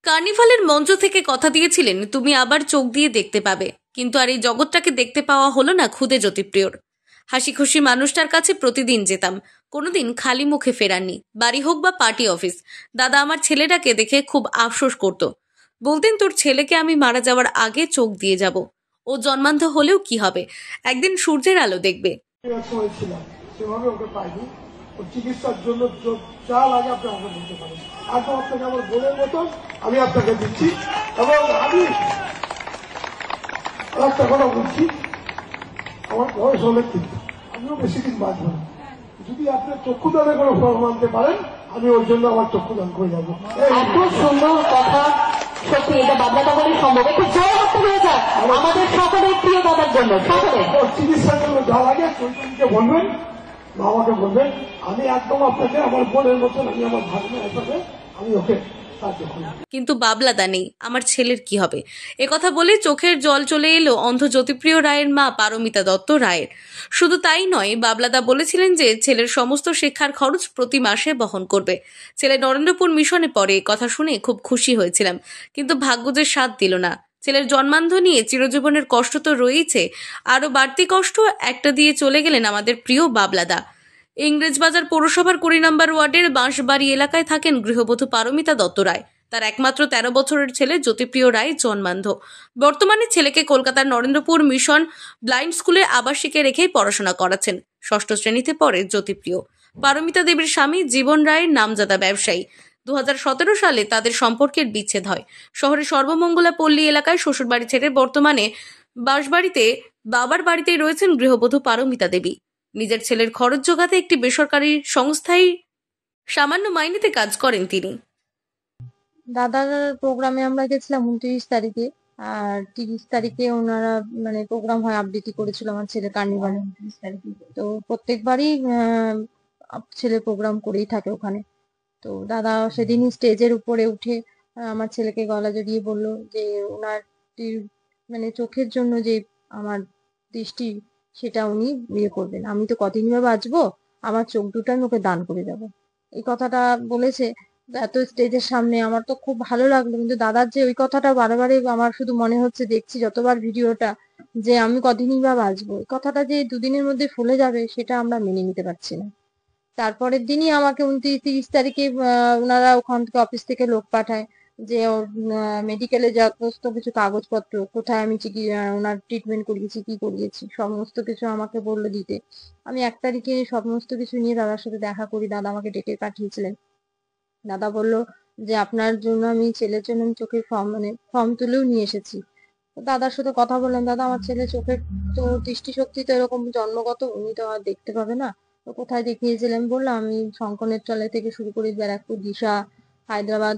কার্নিভালের মঞ্চ থেকে কথা দিয়েছিলেন তুমি আবার চোখ দিয়ে দেখতে পাবে, কিন্তু আর এই জগৎটাকে দেখতে পাওয়া হলো না খুদে জ্যোতিপ্রিয়র। হাসি খুশি মানুষটার কাছে প্রতিদিন যেতাম, কোনোদিন খালি মুখে ফেরাননি, বাড়ি হোক বা পার্টি অফিস। দাদা আমার ছেলেটাকে দেখে খুব আফসোস করত, বলতেন তোর ছেলেকে আমি মারা যাওয়ার আগে চোখ দিয়ে যাব, ও জন্মান্ধ হলেও কি হবে, একদিন সূর্যের আলো দেখবে। চিকিৎসার জন্য যা লাগে আপনি আমাকে বলতে পারেন, একদম আপনাকে আমার বোনের মতন আমি আপনাকে দিচ্ছি। এবং আমি একটা কথা বলছি, আমার বয়স অনেক, কিন্তু আমিও বেশি দিন বাঁচব না। যদি আপনার চক্ষুদানে কোনো ফল আনতে পারেন, আমি ওর জন্য আমার চক্ষুদান করে যাবো। এত সুন্দর কথা, সত্যি এটা বাবলাটা বলে সম্ভব। একটু জয় করতে হয়ে যায় আমাদের সকলের প্রিয় দাদার জন্য। সকলে চিকিৎসার জন্য যা লাগে চৈতন্যকে বলবেন, বাবাকে বলবেন, আমি একদম আপনাকে আমার বোনের মতন, আমি আমার ভাগ্নে হিসাবে আমি ওকে সাহায্য করি। কিন্তু বাবলাদা নেই, আমার ছেলের কি হবে? একথা বলে চোখের জল চলে এলো অন্ধ জ্যোতিপ্রিয় রায়ের মা পারমিতা দত্ত রায়ের। শুধু তাই নয়, বাবলাদা বলেছিলেন যে ছেলের সমস্ত শিক্ষার খরচ প্রতি মাসে বহন করবে। ছেলে নরেন্দ্রপুর মিশনে পড়ে, কথা শুনে খুব খুশি হয়েছিলাম, কিন্তু ভাগ্য যে সাথ দিল না। ছেলের জন্মান্ধ নিয়ে চিরজীবনের কষ্ট তো রয়েছে, আরো বাড়তি কষ্ট একটা দিয়ে চলে গেলেন আমাদের প্রিয় বাবলাদা। ইংরেজবাজার পৌরসভার 20 নম্বর ওয়ার্ডের বাঁশবাড়ি এলাকায় থাকেন গৃহবধূ পারমিতা দত্ত রায়। তার একমাত্র 13 বছরের ছেলে জ্যোতিপ্রিয় রায় জন্মান্ধ। বর্তমানে ছেলেকে কলকাতার নরেন্দ্রপুর মিশন ব্লাইন্ড স্কুলে আবাসিকে রেখেই পড়াশোনা করাচ্ছেন। 6ষ্ঠ শ্রেণীতে পড়ে জ্যোতিপ্রিয়। পারমিতা দেবীর স্বামী জীবন রায়ের নামজাদা ব্যবসায়ী। 2017 সালে তাদের সম্পর্কের বিচ্ছেদ হয়। শহরের সর্বমঙ্গলা পল্লী এলাকায় শ্বশুরবাড়ি ছেড়ে বর্তমানে বাঁশবাড়িতে বাবার বাড়িতেই রয়েছেন গৃহবধূ পারমিতা দেবী। নিজের ছেলের খরচ জোগাতে একটি বেসরকারি সংস্থায় সামান্য মাইনেতে কাজ করেন তিনি। দাদার প্রোগ্রামে আমরা গেছিলাম 29 তারিখে, আর 30 তারিখে ওনারা মানে প্রোগ্রাম হয়, আবৃত্তি করেছিল আমার ছেলে কার্নিভালে 29 তারিখে। তো প্রত্যেকবারই ছেলে প্রোগ্রাম করেই থাকে ওখানে। তো দাদা সেদিনই স্টেজের উপরে উঠে আমার ছেলেকে গলা জড়িয়ে বললো যে ওনার মানে চোখের জন্য যে আমার দৃষ্টি, সেটা উনি ইয়ে করবেন। আমি তো কদিন বা বাঁচবো, আমার চোখ দুটো আমি ওকে দান করে যাবো, এই কথাটা বলেছে। এত স্টেজের সামনে আমার তো খুব ভালো লাগলো, কিন্তু দাদার যে ওই কথাটা বারে আমার শুধু মনে হচ্ছে, দেখছি যতবার ভিডিওটা, যে আমি কদিনই বা বাঁচবো, এই কথাটা যে দুদিনের মধ্যে ফুলে যাবে সেটা আমরা মেনে নিতে পারছি না। তারপরের দিনই আমাকে 29-30 তারিখে ওনারা ওখান থেকে অফিস থেকে লোক পাঠায় যে ওর মেডিকেলে সমস্ত কিছু কাগজপত্র, কোথায় আমি ওনার ট্রিটমেন্ট করিয়েছি, কি করিয়েছি, সমস্ত কিছু আমাকে বললো দিতে। আমি 1 তারিখে সমস্ত কিছু নিয়ে দাদার সাথে দেখা করি। দাদা আমাকে ডেকে পাঠিয়েছিলেন। দাদা বললো যে আপনার জন্য আমি ছেলের জন্য আমি চোখের ফর্ম তুলেও নিয়ে এসেছি। দাদার সাথে কথা বললাম, দাদা আমার ছেলে চোখের তো দৃষ্টিশক্তি তো এরকম জন্মগত, উনি তো আর দেখতে পাবে না, তো কোথায় দেখিয়েছিলেন? বললাম আমি শঙ্করের তলে থেকে শুরু করে ব্যারাকপুর, দিশা, হায়দ্রাবাদ,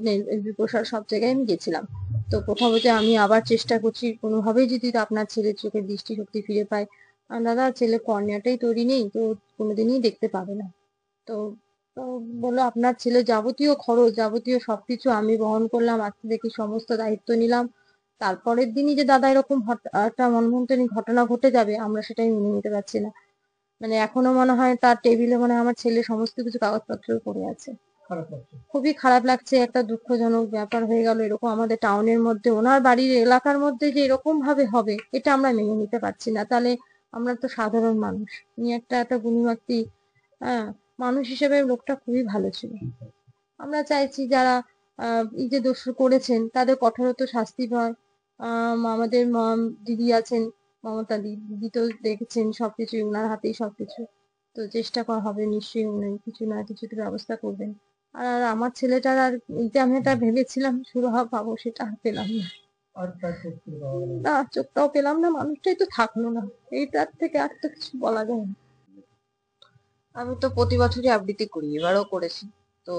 প্রসাদ, সব জায়গায় আমি গেছিলাম। তো কোথাও যে আমি আবার চেষ্টা করছি কোনোভাবেই যদি আপনার ছেলের চোখের দৃষ্টিশক্তি ফিরে পায়। দাদা ছেলে কর্নিয়াটাই তৈরি নেই, তো কোনোদিনই দেখতে পাবে না। তো বললো আপনার ছেলে যাবতীয় খরচ, যাবতীয় সবকিছু আমি বহন করলাম, আজকে দেখি সমস্ত দায়িত্ব নিলাম। তারপরের দিনই যে দাদা এরকম একটা মনমন্থনী ঘটনা ঘটে যাবে, আমরা সেটাই মেনে নিতে পারছি না। মানে এখনো মনে হয় তার টেবিলে মনে হয় আমার ছেলে সমস্ত কিছু কাগজপত্র পড়ে আছে। খুবই খারাপ লাগছে, একটা দুঃখজনক ব্যাপার হয়ে গেল। এরকম আমাদের টাউনের মধ্যে, ওনার বাড়ির এলাকার মধ্যে যে এরকম ভাবে হবে, এটা আমরা মেনে নিতে পারছি না। তাহলে আমরা তো সাধারণ মানুষ, উনি একটা গুণী মানুষ হিসেবে লোকটা খুবই ভালো ছিল। আমরা চাইছি যারা এই যে দোষ করেছেন তাদের কঠোরতর শাস্তি পায়। আমাদের দিদি আছেন, মমতা দিদি তো দেখেছেন সবকিছু ওনার হাতেই সবকিছু, তো চেষ্টা করা হবে, নিশ্চয়ই উনি কিছু না কিছু তো ব্যবস্থা করবেন। আর আমার ছেলেটার আর এই যে আমি এটা ভেবেছিলাম সুরাহা পাবো, সেটা পেলাম না। না, চোখটাও পেলাম না, মানুষটাই তো থাকলো না। এইটার থেকে আর তো কিছু বলা যায় না। আমি তো প্রতি বছরই আবৃত্তি করি, এবারও করেছি। তো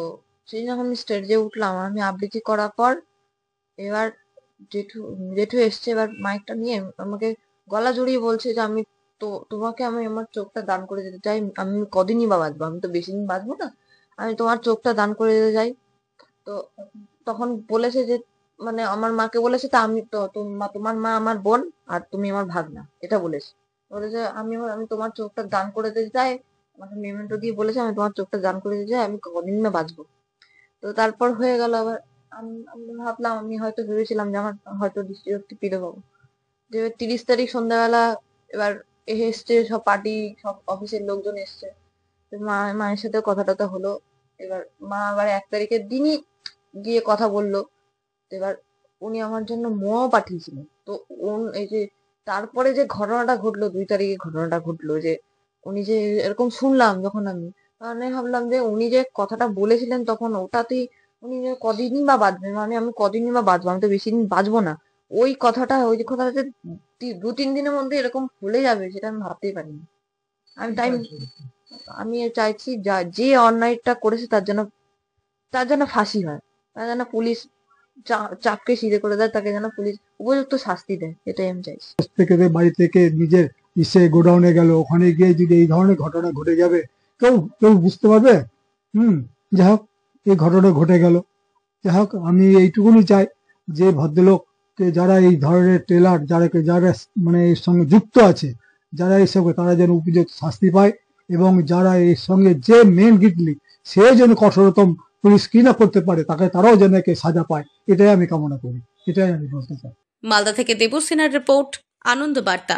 সেই যখন আমি স্টেজে উঠলাম, আমি আবৃত্তি করার পর এবার জেঠু জেঠু এসছে, এবার মাইকটা নিয়ে আমাকে গলা জড়িয়ে বলছে যে আমি তো তোমাকে আমি আমার চোখটা দান করে দিতে চাই। আমি কদিনই বা বাঁচবো, আমি তো বেশি দিন বাঁচবো না, আমি তোমার চোখটা দান করে দিতে চাই। তো তখন বলেছে যে মানে আমার মাকে বলেছে, তা আমি তো তোমার মা আমার বোন আর তুমি আমার ভাগনা, এটা বলেছে। বলেছে আমি তোমার চোখটা দান করে দিতে চাই, আমাকে মেমেন্টো দিয়ে বলেছে আমি তোমার চোখটা দান করে দিতে চাই, আমি কদিন না বাঁচবো। তো তারপর হয়ে গেল, আবার আমি ভাবলাম, আমি হয়তো ভেবেছিলাম যে আমার হয়তো দৃষ্টিশক্তি ফিরে পাবো। যে 30 তারিখ সন্ধ্যাবেলা এবার এসছে সব পার্টি, সব অফিসের লোকজন এসছে। তো মায়ের সাথে কথা টথা হলো। এবার মা আবার 1 তারিখের দিনই গিয়ে কথা বললো। এবার উনি আমার জন্য মোয়াও পাঠিয়েছিলেন। তো এই যে তারপরে যে ঘটনাটা ঘটলো, 2 তারিখে ঘটনাটা ঘটলো, যে উনি যে এরকম শুনলাম যখন আমি ভাবলাম যে উনি যে কথাটা বলেছিলেন তখন ওটাতেই উনি যে কদিনই বা বাঁচবেন, আমি কদিনই বা বাঁচবো, আমি তো বেশি দিন বাঁচবো না। ওই যে কথাটা যে 2-3 দিনের মধ্যে এরকম ভুলে যাবে সেটা আমি ভাবতেই পারিনি। আমি চাইছি যে অন্যায়টা করেছে তার জন্য ফাঁসি হয়, তার জন্য পুলিশ চাককে সিধে করে দেয়, তাকে যেন পুলিশ উপযুক্ত শাস্তি দেয়, এটাই আমি চাইছি। থেকে বাড়ি থেকে নিজের গোডাউনে গেল, ওখানে গিয়ে যদি এই ধরনের ঘটনা ঘটে যাবে, কেউ কেউ বুঝতে পারবে? যাই হোক, এই ঘটনা ঘটে গেল। যাই হোক, আমি এইটুকুনি চাই যে ভদ্রলোককে, যারা এই ধরনের ট্রেলার, যারা মানে এর সঙ্গে যুক্ত আছে, যারা এর সঙ্গে, তারা যেন উপযুক্ত শাস্তি পায়, এবং যারা এর সঙ্গে যে মেন গিটলি, সে যেন কঠোরতম পুলিশ কি না করতে পারে, তারাও যেন একে সাজা পায়, এটাই আমি কামনা করি, এটাই আমি বলতে চাই। মালদা থেকে দেবসেনার রিপোর্ট, আনন্দ বার্তা।